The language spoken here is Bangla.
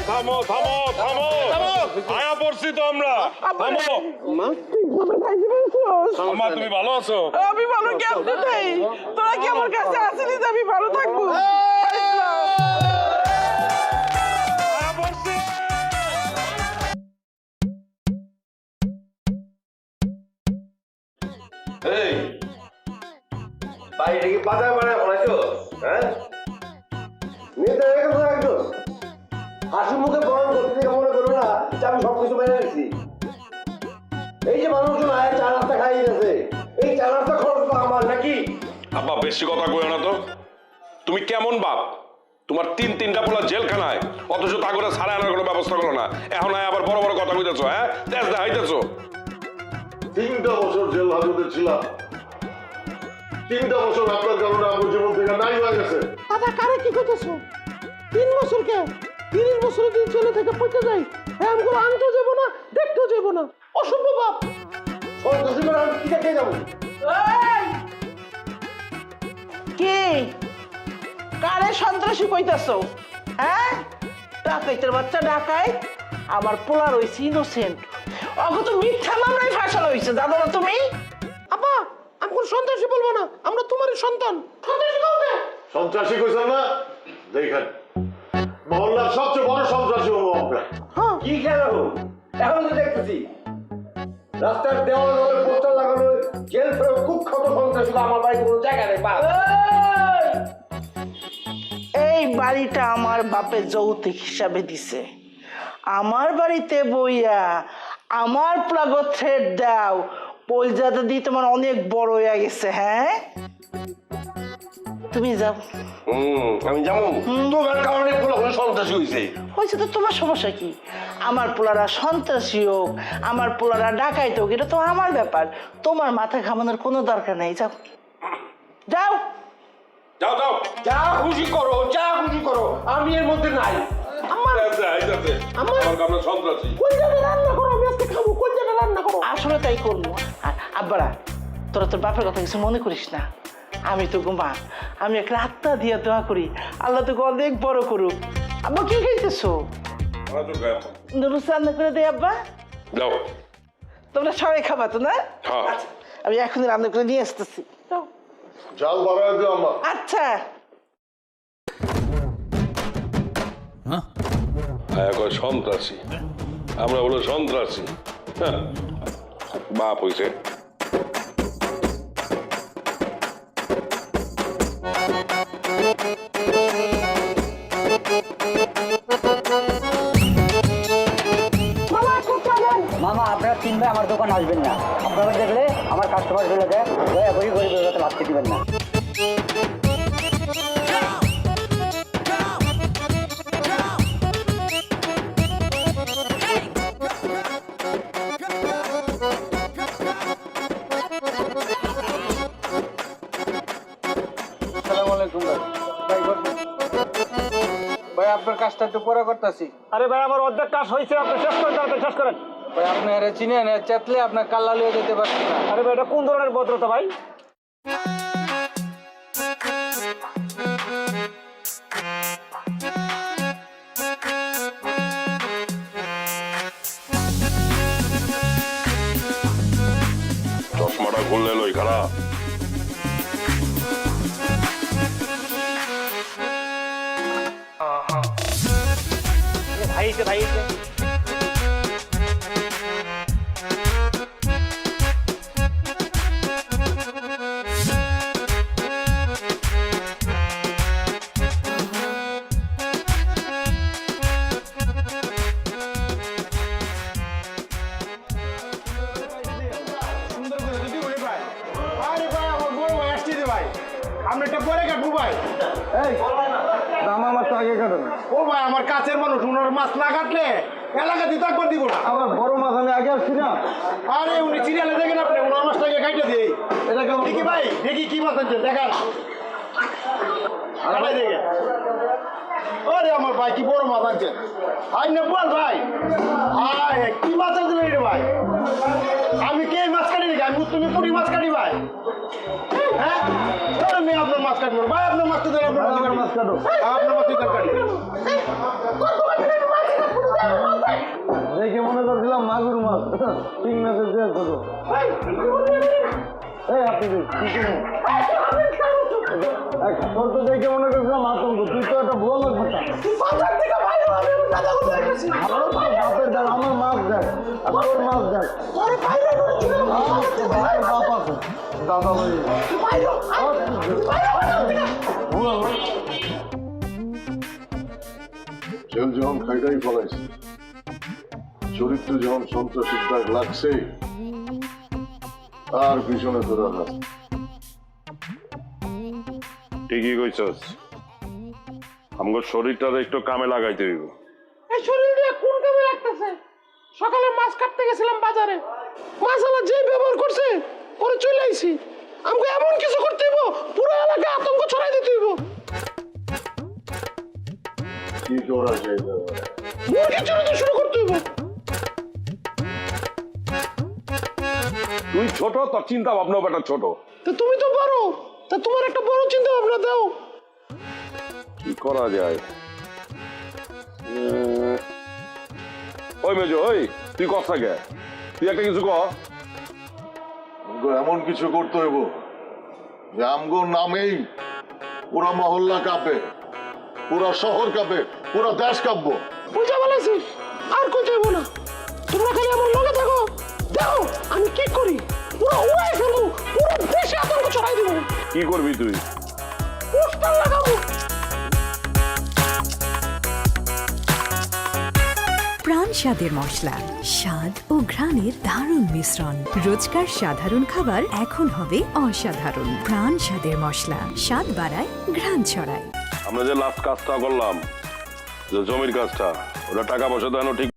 থামো থামো থামো আয়া পড়ছি তো আমরা থামো আম্মা তুমি ভালো আছো? আমি ভালো কেমনে নেই, তোরা কি আমার কাছে আসলি যে আমি ভালো থাকবো? আয়া পড়ছি। এই বাড়িটা কি বাজার বানায় বলেছো? হ্যাঁ মেয়েটা একদম একদম হাসি মুখে বরণ করতে মনে করো না যে আমি সবকিছু মেনে নিচ্ছি। এই যে মানুষজন আয় চা নাস্তা খাই গেছে, এই চা নাস্তা খরচ তো আমার নাকি? আব্বা বেশি কথা কইও না তো। তুমি কেমন বাপ? তোমার তিনটা পোলা জেলখানায়, অথচ তা করে ছাড়া আনার কোনো ব্যবস্থা করো না। এখন আবার বড় বড় কথা কইতেছো, হ্যাঁ দেশ দেখাইতেছো। 3টা বছর জেল হাজতে ছিলাম, 3টা বছর আপনার কারণে আমার জীবন থেকে নাই হয়ে গেছে। দাদা কারে কি করতেছো? 3 বছর কে 30 বছরের দিন চলে থেকে পড়তে যাই, হ্যাঁ আমি কোনো আনতেও যাবো না, দেখতেও যাবো না, অসভ্য বাপ। সন্ত্রাসী করে আমি কি দেখে যাবো? কি কারে সন্ত্রাসী কইতাছো? হ্যাঁ ডাকাইতের বাচ্চা ডাকাই, আমার পোলা রয়েছে ইনোসেন্ট, অগো তো মিথ্যা মামলায় ফাঁসানো হয়েছে। দাদা তুমি আপা আমি কোনো সন্ত্রাসী বলবো না, আমরা তোমারই সন্তান। সন্ত্রাসী কাউকে সন্ত্রাসী কইছেন না? দেখেন মহল্লার সবচেয়ে বড় সন্ত্রাসী হবো আমরা। কি খেলা হোক এখন তো দেখতেছি রাস্তার দেওয়াল দেওয়ালে পোস্টার লাগানো, জেল ফেরত খুব ক্ষত সন্ত্রাসী আমার বাড়িতে কোনো জায়গা নেই। এই বাড়িটা আমার বাপের যৌতুক হিসাবে দিছে, আমার বাড়িতে বইয়া আমার প্লাগো থ্রেড দাও, পলজাতে দিয়ে তোমার অনেক বড় হয়ে গেছে। হ্যাঁ তুমি যাও। আমি যাবো তোমার কারণে সন্ত্রাসী হয়েছে। হয়েছে তো তোমার সমস্যা কি? আমার পোলারা সন্ত্রাসী হোক, আমার পোলারা ডাকাইত হোক, এটা তো আমার ব্যাপার, তোমার মাথা ঘামানোর কোনো দরকার নেই। যাও যাও যাও যাও যা খুশি করো, যা খুশি করো, আমি এর মধ্যে নাই। সন্ত্রাসী রান্না করো, আমি আজকে খাবো, কোন জায়গায় রান্না করো। আসলে তাই করবো। আর আব্বারা তোরা তোর বাপের কথা কিছু মনে করিস না, আমি তো মা, আমি একটা আত্মা দিয়ে দোয়া করি আল্লাহ তোকে অনেক বড় করুক। আব্বা কি খাইতেছো? নুডলস রান্না করে দেয় আব্বা। যাও তোমরা সবাই খাবা তো না? হ্যাঁ। আচ্ছা, আমি এখনই রান্না করে নিয়ে আসতেছি। যাও। জাল বাড়ায় দিও আমার। আচ্ছা সন্ত্রাসী, আমরা বলো সন্ত্রাসী। হ্যাঁ বাপ হইছে। মামা আপনারা 3 ভাই আমার দোকান আসবেন না, আপনারা দেখলে আমার কাস্টমার চলে যায়, দয়া করে গরিবের কাছে লাগতে দিবেন না। আসসালামু আলাইকুম ভাই। ভাই আপনার কাজটা একটু পরে করতেছি। আরে ভাই আমার অর্ধেক কাজ হয়েছে, আপনি শেষ করেন, তাড়াতাড়ি শেষ করেন। ভাই আপনি আরে চিনেন, চেতলে আপনার কাল্লা লিয়ে যেতে পারছি না। আরে ভাই এটা কোন ধরনের ভদ্রতা ভাই? চশমাটা খুললে লই খারাপ। ভাই ভাই আমার কাছের মানুষ উনার মাছ না কাটলে এলাকা দিতে একবার দিব না। আমার বড় মাছ আমি আগে আসছি না। আরে উনি সিরিয়ালে দেখেন আপনি, উনার মাছটাকে কাটে দিই। দেখি ভাই, দেখি কি মাছ আনছেন দেখান। দেখে আরে আমার ভাই কি বড় মাছ আনছেন। আই না বল ভাই, আয় কি মাছ আনছেন রে ভাই? আমি কে মাছ কাটি নাকি? আমি তুমি পুরি মাছ কাটি ভাই। হ্যাঁ আমি আপনার মাছ কাটবো ভাই, আপনার মাছ তো আপনার মাছ কাটো, আপনার মাছ কাটি। তোর তো দেখে মনে করছিলাম আতঙ্ক, তুই তো একটা ভুয়া লোক বলতাম। বাজার থেকে বাইরে আমি আমার দাদা কোথায় গেছি বাপের দেখ, আমার মাছ দেখ, আর তোর মাছ দেখ। তোরে বাইরে করেছি বাপের বাপ আছে, দাদা ভাই। ভুয়া লোক। জেল যখন খাইটাই ফলাইছে, চরিত্র যখন সন্ত্রাসীর দাগ লাগছে, আর পিছনে তোরা হাত। ঠিকই কইছস, আমগো শরীরটার একটু কামে লাগাইতে হইব। এই শরীর দিয়ে কোন কামে লাগতেছে? সকালে মাছ কাটতে গেছিলাম বাজারে, মাছওয়ালা যে ব্যবহার করছে পরে চলে আইছি। আমাকে এমন কিছু করতে হইব, পুরো এলাকায় আতঙ্ক ছড়াই দিতে হইব। কি করা যায় না? মুরগি চড়াতে শুরু করতে হইব। তুই ছোট, তোর চিন্তা ভাবনাও বেটা ছোট। তা তুমি তো বড়, তা তোমার একটা বড় চিন্তা ভাবনা দাও। কি করা যায়? ওই মেজো, ওই তুই কথা গে, তুই একটা কিছু কর। আমগো এমন কিছু করতে হইব যে আমগো নামেই পুরা মহল্লা কাঁপে, পুরা শহর কাঁপে, পুরা দেশ কাঁপবো। বুঝা বলেছি, আর কই যাইব না। তোমরা খালি আমার লগে থাকো, দেখো আমি কি করি। পুরো উড়াই ফেলবো, পুরো দেশে আতঙ্ক ছড়াই দেবো। কি করবি তুই? পোস্টার লাগাবো। প্রাণ স্বাদের মশলা, স্বাদ ও ঘ্রাণের দারুণ মিশ্রণ। রোজকার সাধারণ খাবার এখন হবে অসাধারণ। প্রাণ স্বাদের মশলা, স্বাদ বাড়ায়, ঘ্রাণ ছড়ায়। আমরা যে লাস্ট কাজটা করলাম, যে জমির কাজটা, ওটা টাকা পয়সা দেওয়ানো ঠিক